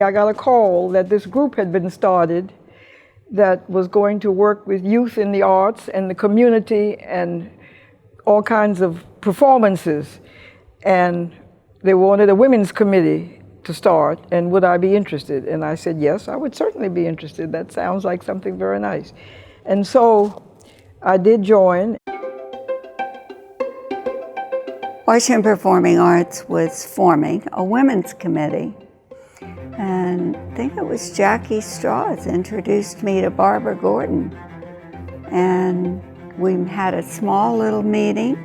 I got a call that this group had been started that was going to work with youth in the arts and the community and all kinds of performances. And they wanted a women's committee to start, and would I be interested? And I said, yes, I would certainly be interested. That sounds like something very nice. And so I did join. Washington Performing Arts was forming a women's committee. And I think it was Jackie Strauss introduced me to Barbara Gordon. And we had a small little meeting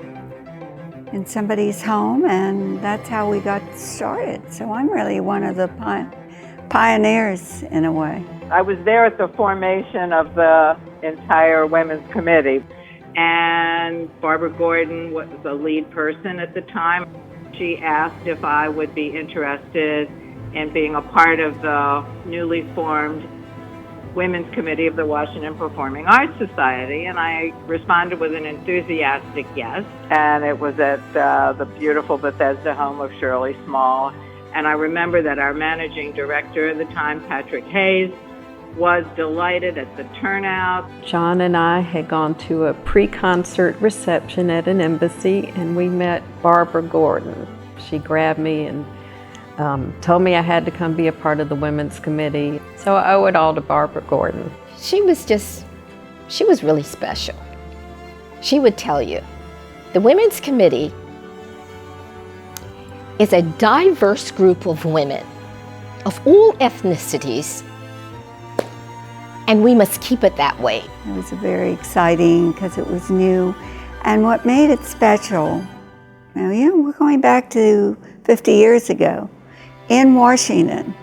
in somebody's home, and that's how we got started. So I'm really one of the pioneers in a way. I was there at the formation of the entire women's committee, and Barbara Gordon was the lead person at the time. She asked if I would be interested in being a part of the newly formed Women's Committee of the Washington Performing Arts Society, and I responded with an enthusiastic yes. And it was at the beautiful Bethesda home of Shirley Small. And I remember that our managing director at the time, Patrick Hayes, was delighted at the turnout. John and I had gone to a pre-concert reception at an embassy, and we met Barbara Gordon. She grabbed me and told me I had to come be a part of the women's committee. So I owe it all to Barbara Gordon. She was really special. She would tell you, the women's committee is a diverse group of women of all ethnicities, and we must keep it that way. It was very exciting because it was new. And what made it special, we're going back to 50 years ago, in Washington,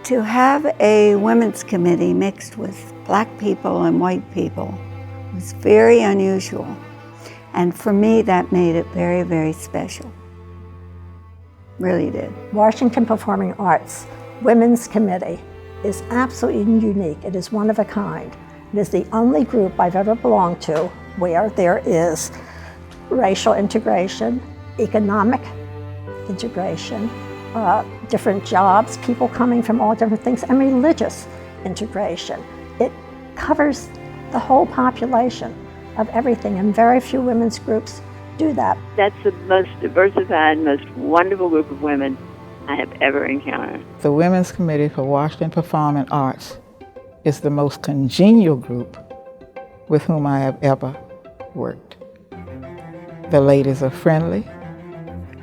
to have a women's committee mixed with black people and white people was very unusual. And for me, that made it very, very special. Really did. Washington Performing Arts Women's Committee is absolutely unique. It is one of a kind. It is the only group I've ever belonged to where there is racial integration, economic integration, different jobs, people coming from all different things, and religious integration. It covers the whole population of everything, and very few women's groups do that. That's the most diversified, most wonderful group of women I have ever encountered. The Women's Committee for Washington Performing Arts is the most congenial group with whom I have ever worked. The ladies are friendly.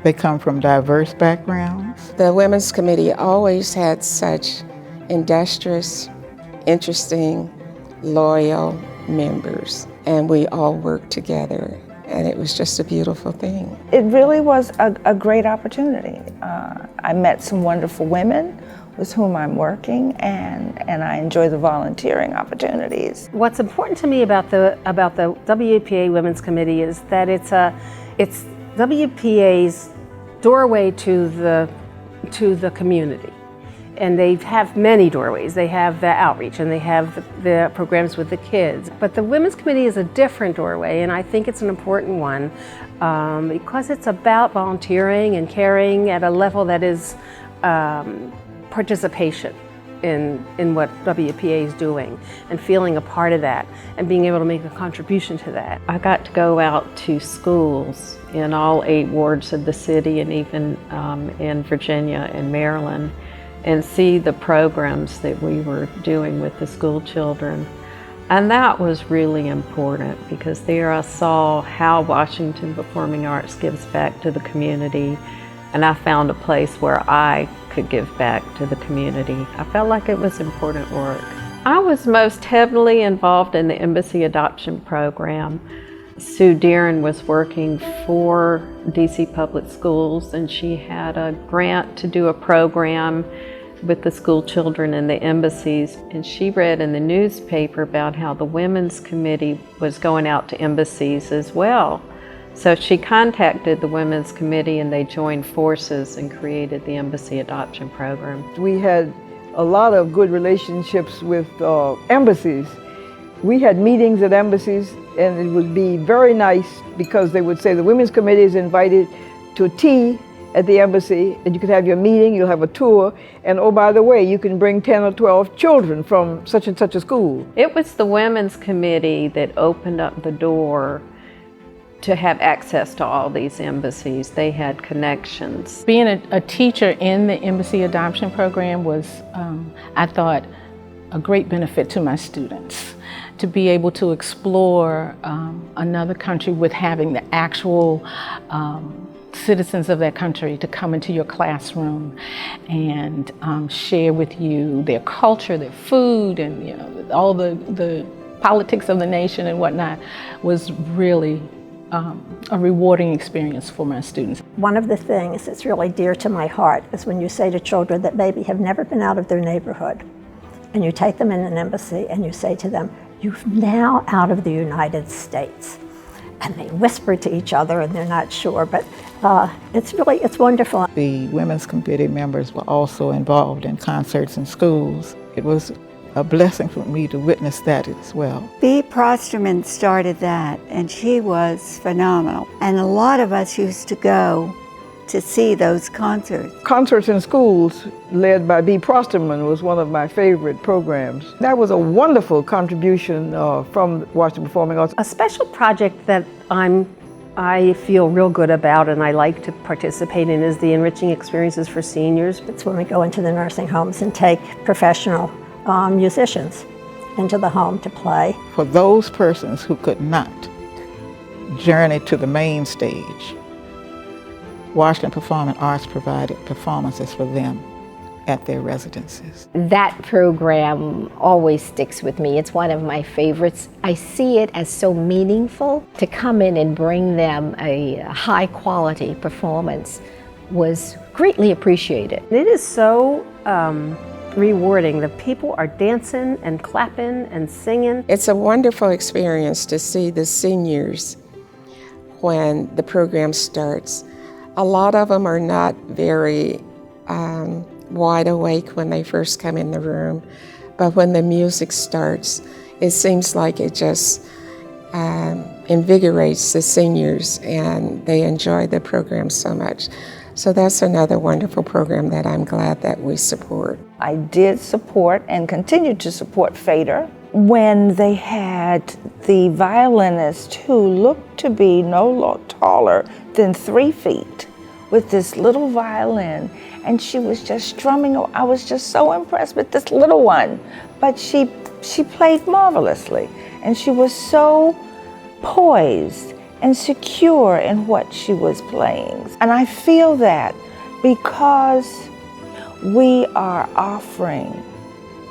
They come from diverse backgrounds. The Women's Committee always had such industrious, interesting, loyal members, and we all worked together, and it was just a beautiful thing. It really was a great opportunity. I met some wonderful women with whom I'm working, and I enjoy the volunteering opportunities. What's important to me about the WPA Women's Committee is that it's WPA's doorway to the community. And they have many doorways. They have the outreach and they have the programs with the kids. But the Women's Committee is a different doorway, and I think it's an important one because it's about volunteering and caring at a level that is participation in what WPA is doing and feeling a part of that and being able to make a contribution to that. I got to go out to schools in all 8 wards of the city and even in Virginia and Maryland and see the programs that we were doing with the school children. And that was really important because there I saw how Washington Performing Arts gives back to the community, and I found a place where I could give back to the community. I felt like it was important work. I was most heavily involved in the embassy adoption program. Sue Deeren was working for DC Public Schools, and she had a grant to do a program with the school children in the embassies, and she read in the newspaper about how the Women's Committee was going out to embassies as well. So she contacted the Women's Committee and they joined forces and created the Embassy Adoption Program. We had a lot of good relationships with embassies. We had meetings at embassies, and it would be very nice because they would say the Women's Committee is invited to tea at the embassy, and you could have your meeting, you'll have a tour, and oh, by the way, you can bring 10 or 12 children from such and such a school. It was the Women's Committee that opened up the door to have access to all these embassies. They had connections. Being a teacher in the embassy adoption program was, I thought, a great benefit to my students. To be able to explore another country with having the actual citizens of that country to come into your classroom and share with you their culture, their food, and all the politics of the nation and whatnot was really a rewarding experience for my students. One of the things that's really dear to my heart is when you say to children that maybe have never been out of their neighborhood, and you take them in an embassy and you say to them, "You're now out of the United States." And they whisper to each other and they're not sure, but it's wonderful. The Women's Committee members were also involved in concerts in schools. It was a blessing for me to witness that as well. Bea Prosterman started that, and she was phenomenal. And a lot of us used to go to see those concerts. Concerts in schools, led by Bea Prosterman, was one of my favorite programs. That was a wonderful contribution from Washington Performing Arts. A special project that I feel real good about and I like to participate in is the Enriching Experiences for Seniors. It's when we go into the nursing homes and take professional musicians into the home to play. For those persons who could not journey to the main stage, Washington Performing Arts provided performances for them at their residences. That program always sticks with me. It's one of my favorites. I see it as so meaningful. To come in and bring them a high quality performance was greatly appreciated. It is so rewarding. The people are dancing and clapping and singing. It's a wonderful experience to see the seniors when the program starts. A lot of them are not very wide awake when they first come in the room, but when the music starts, it seems like it just invigorates the seniors and they enjoy the program so much. So that's another wonderful program that I'm glad that we support. I did support and continue to support Fader when they had the violinist who looked to be no taller than 3 feet with this little violin, and she was just strumming. I was just so impressed with this little one, but she played marvelously, and she was so poised and secure in what she was playing. And I feel that because we are offering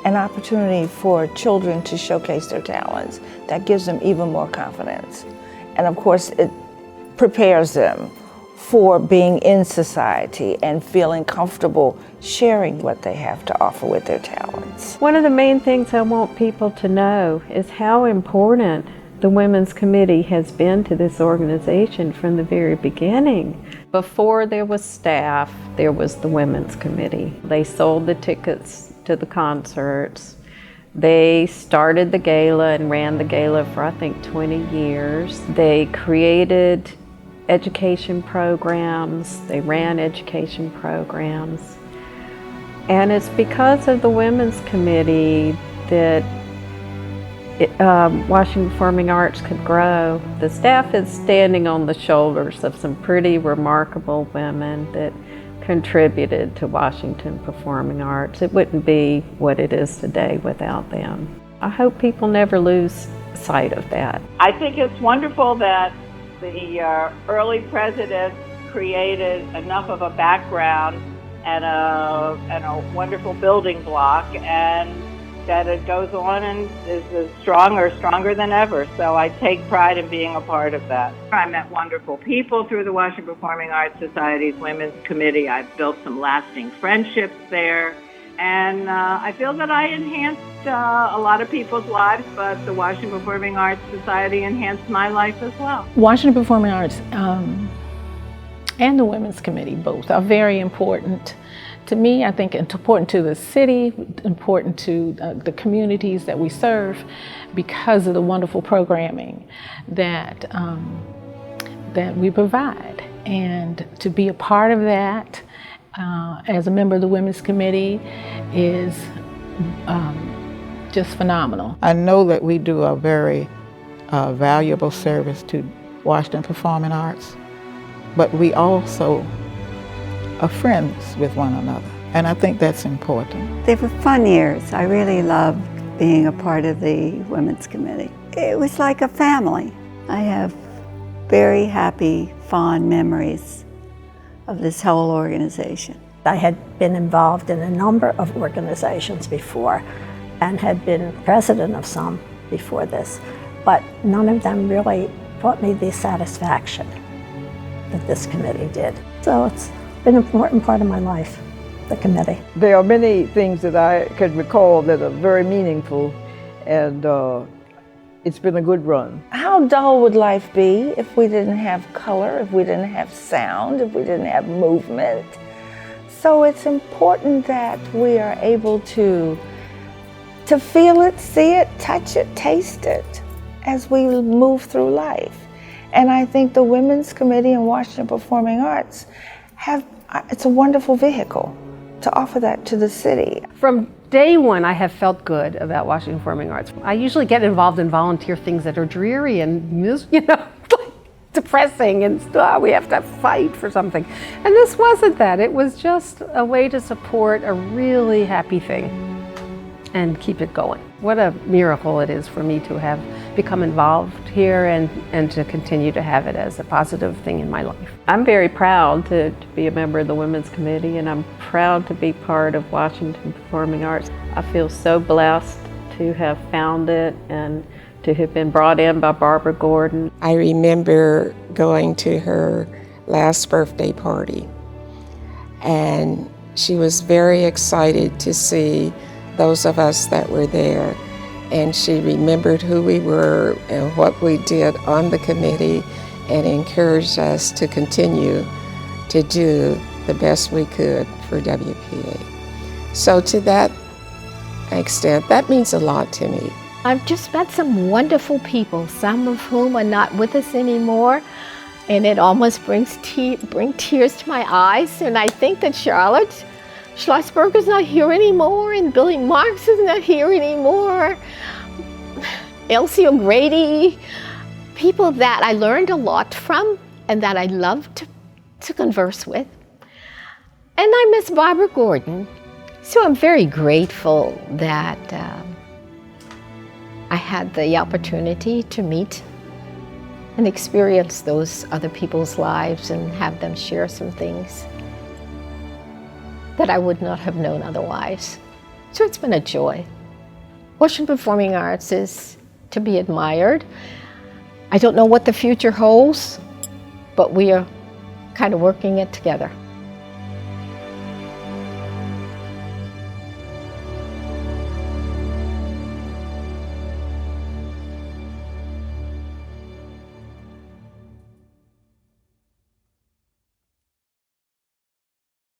an opportunity for children to showcase their talents, that gives them even more confidence. And of course, it prepares them for being in society and feeling comfortable sharing what they have to offer with their talents. One of the main things I want people to know is how important the Women's Committee has been to this organization from the very beginning. Before there was staff, there was the Women's Committee. They sold the tickets to the concerts. They started the Gala and ran the Gala for I think 20 years. They created education programs, they ran education programs. And it's because of the Women's Committee that Washington Performing Arts could grow. The staff is standing on the shoulders of some pretty remarkable women that contributed to Washington Performing Arts. It wouldn't be what it is today without them. I hope people never lose sight of that. I think it's wonderful that the early presidents created enough of a background and a wonderful building block, and that it goes on and is as stronger than ever. So I take pride in being a part of that. I met wonderful people through the Washington Performing Arts Society's Women's Committee. I've built some lasting friendships there. And I feel that I enhanced a lot of people's lives, but the Washington Performing Arts Society enhanced my life as well. Washington Performing Arts and the Women's Committee both are very important to me. I think it's important to the city, important to the communities that we serve because of the wonderful programming that we provide. And to be a part of that as a member of the Women's Committee is just phenomenal. I know that we do a very valuable service to Washington Performing Arts, but we also are friends with one another, and I think that's important. They were fun years. I really loved being a part of the Women's Committee. It was like a family. I have very happy, fond memories of this whole organization. I had been involved in a number of organizations before and had been president of some before this, but none of them really brought me the satisfaction that this committee did. So it's been an important part of my life, the committee. There are many things that I could recall that are very meaningful, and it's been a good run. How dull would life be if we didn't have color, if we didn't have sound, if we didn't have movement? So it's important that we are able to feel it, see it, touch it, taste it as we move through life. And I think the Women's Committee and Washington Performing Arts it's a wonderful vehicle to offer that to the city. From day one, I have felt good about Washington Performing Arts. I usually get involved in volunteer things that are dreary and, depressing, and we have to fight for something. And this wasn't that. It was just a way to support a really happy thing and keep it going. What a miracle it is for me to have become involved here and to continue to have it as a positive thing in my life. I'm very proud to be a member of the Women's Committee, and I'm proud to be part of Washington Performing Arts. I feel so blessed to have found it and to have been brought in by Barbara Gordon. I remember going to her last birthday party, and she was very excited to see those of us that were there. And she remembered who we were and what we did on the committee and encouraged us to continue to do the best we could for WPA. So to that extent, that means a lot to me. I've just met some wonderful people, some of whom are not with us anymore, and it almost brings tears to my eyes. And I think that Charlotte Schlossberger's not here anymore, and Billy Marks is not here anymore. Elsie O'Grady, people that I learned a lot from and that I loved to converse with. And I miss Barbara Gordon. So I'm very grateful that I had the opportunity to meet and experience those other people's lives and have them share some things that I would not have known otherwise. So it's been a joy. Washington Performing Arts is to be admired. I don't know what the future holds, but we are kind of working it together.